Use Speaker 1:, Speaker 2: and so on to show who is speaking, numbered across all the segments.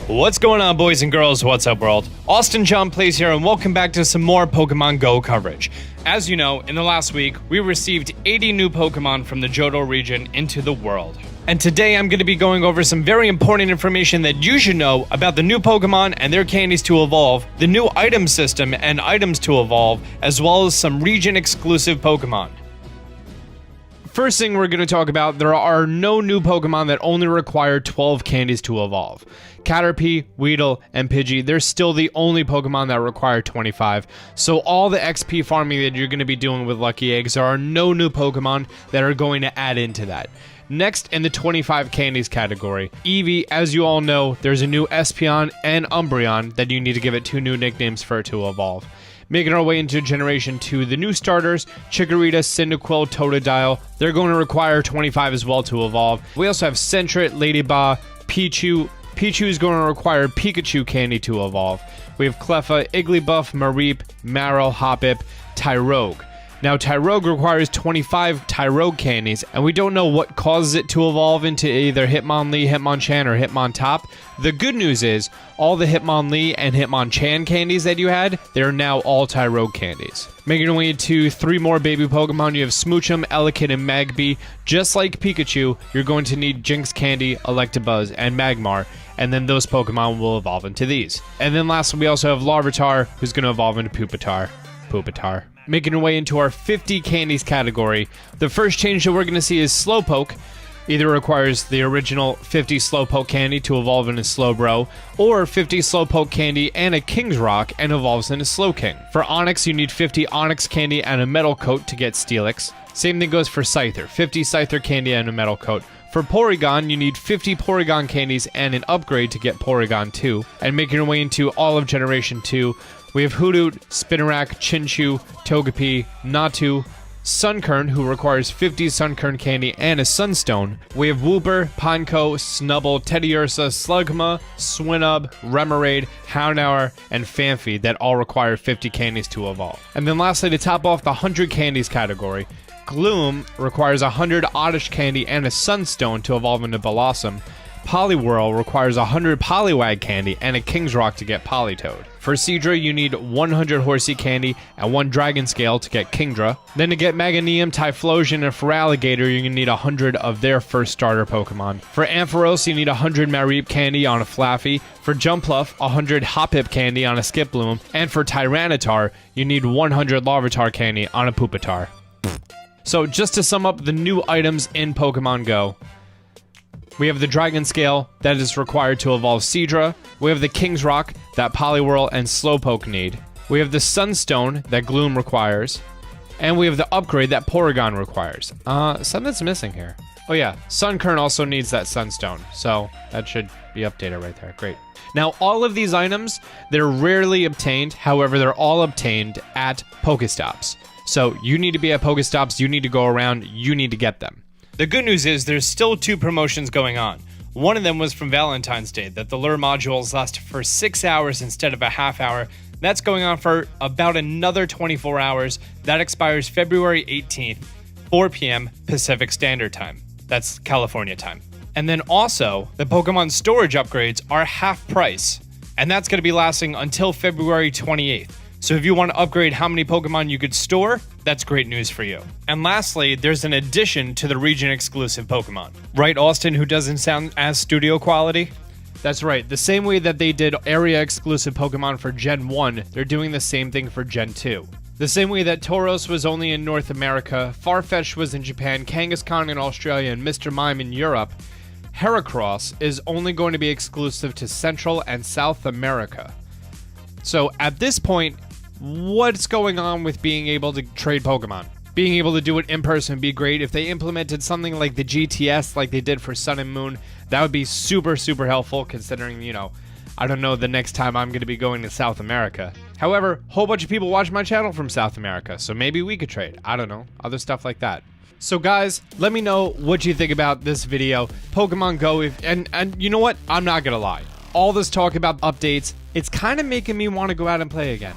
Speaker 1: What's going on, boys and girls? What's up, world? Austin John Plays here, and welcome back to some more Pokemon Go coverage. As you know, in the last week, we received 80 new Pokemon from the Johto region into the world. And today I'm going to be going over some very important information that you should know about the new Pokemon and their candies to evolve, the new item system and items to evolve, as well as some region-exclusive Pokemon. First thing we're going to talk about, there are no new Pokemon that only require 12 candies to evolve. Caterpie, Weedle, and Pidgey, they're still the only Pokemon that require 25. So all the XP farming that you're going to be doing with Lucky Eggs, there are no new Pokemon that are going to add into that. Next, in the 25 candies category, Eevee, as you all know, there's a new Espeon and Umbreon that you need to give it 2 new nicknames for it to evolve. Making our way into Generation 2, the new starters, Chikorita, Cyndaquil, Totodile, they're going to require 25 as well to evolve. We also have Sentret, Ladybug, Pichu. Pichu is going to require Pikachu candy to evolve. We have Cleffa, Igglybuff, Mareep, Marill, Hoppip, Tyrogue. Now, Tyrogue requires 25 Tyrogue candies, and we don't know what causes it to evolve into either Hitmonlee, Hitmonchan, or Hitmontop. The good news is, all the Hitmonlee and Hitmonchan candies that you had, they're now all Tyrogue candies. Making our way to 3 more baby Pokemon, you have Smoochum, Elekid, and Magby. Just like Pikachu, you're going to need Jynx Candy, Electabuzz, and Magmar, and then those Pokemon will evolve into these. And then lastly, we also have Larvitar, who's going to evolve into Pupitar. Making our way into our 50 candies category, the first change that we're going to see is Slowpoke. Either requires the original 50 Slowpoke candy to evolve into Slowbro, or 50 Slowpoke candy and a King's Rock and evolves into Slowking. For Onix, you need 50 Onix candy and a Metal Coat to get Steelix. Same thing goes for Scyther, 50 Scyther candy and a Metal Coat. For Porygon, you need 50 Porygon candies and an upgrade to get Porygon 2. And making our way into all of Generation 2, we have Hoothoot, Spinarak, Chinchou, Togepi, Natu, Sunkern, who requires 50 Sunkern candy and a Sunstone. We have Wooper, Pineco, Snubbull, Teddiursa, Slugma, Swinub, Remoraid, Houndour, and Phanpy that all require 50 candies to evolve. And then lastly, to top off the 100 candies category, Gloom requires 100 Oddish candy and a Sunstone to evolve into Blossom. Poliwhirl requires 100 Poliwag candy and a King's Rock to get Politoed. For Seadra, you need 100 Horsea candy and 1 Dragon Scale to get Kingdra. Then to get Meganium, Typhlosion, and Feraligatr, you're going to need 100 of their first starter Pokemon. For Ampharos, you need 100 Mareep candy on a Flaffy. For Jumpluff, 100 Hoppip candy on a Skiploom. And for Tyranitar, you need 100 Larvitar candy on a Pupitar. So just to sum up the new items in Pokemon Go, we have the Dragon Scale that is required to evolve Seadra. We have the King's Rock that Poliwhirl and Slowpoke need. We have the Sunstone that Gloom requires. And we have the upgrade that Porygon requires. Something's missing here. Oh yeah, Sunkern also needs that Sunstone. So that should be updated right there. Great. Now, all of these items, they're rarely obtained. However, they're all obtained at Pokestops. So you need to be at Pokestops, you need to go around, you need to get them. The good news is there's still 2 promotions going on. One of them was from Valentine's Day, that the lure modules last for 6 hours instead of a half hour. That's going on for about another 24 hours. That expires February 18th, 4 p.m. Pacific Standard Time. That's California time. And then also, the Pokemon storage upgrades are half price. And that's going to be lasting until February 28th. So if you want to upgrade how many Pokemon you could store, that's great news for you. And lastly, there's an addition to the region-exclusive Pokemon. Right, Austin, who doesn't sound as studio quality? That's right, the same way that they did area-exclusive Pokemon for Gen 1, they're doing the same thing for Gen 2. The same way that Tauros was only in North America, Farfetch'd was in Japan, Kangaskhan in Australia, and Mr. Mime in Europe, Heracross is only going to be exclusive to Central and South America. So at this point, what's going on with being able to trade Pokemon? Being able to do it in person would be great. If they implemented something like the GTS like they did for Sun and Moon, that would be super, super helpful considering, you know, I don't know the next time I'm going to be going to South America. However, a whole bunch of people watch my channel from South America, so maybe we could trade. I don't know, other stuff like that. So guys, let me know what you think about this video. Pokemon Go, and you know what? I'm not going to lie. All this talk about updates, it's kind of making me want to go out and play again.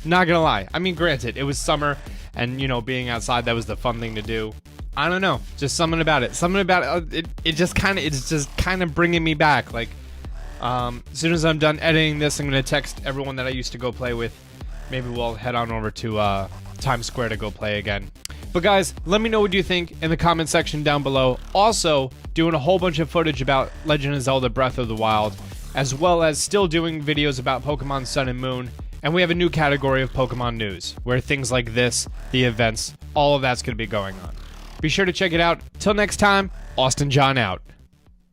Speaker 1: Not gonna lie. I mean, granted, it was summer, and, you know, being outside, that was the fun thing to do. I don't know. Just something about it. Something about it. It's just kind of bringing me back. Like, As soon as I'm done editing this, I'm going to text everyone that I used to go play with. Maybe we'll head on over to Times Square to go play again. But guys, let me know what you think in the comment section down below. Also, doing a whole bunch of footage about Legend of Zelda Breath of the Wild, as well as still doing videos about Pokemon Sun and Moon. And we have a new category of Pokemon news, where things like this, the events, all of that's going to be going on. Be sure to check it out. Till next time, Austin John out.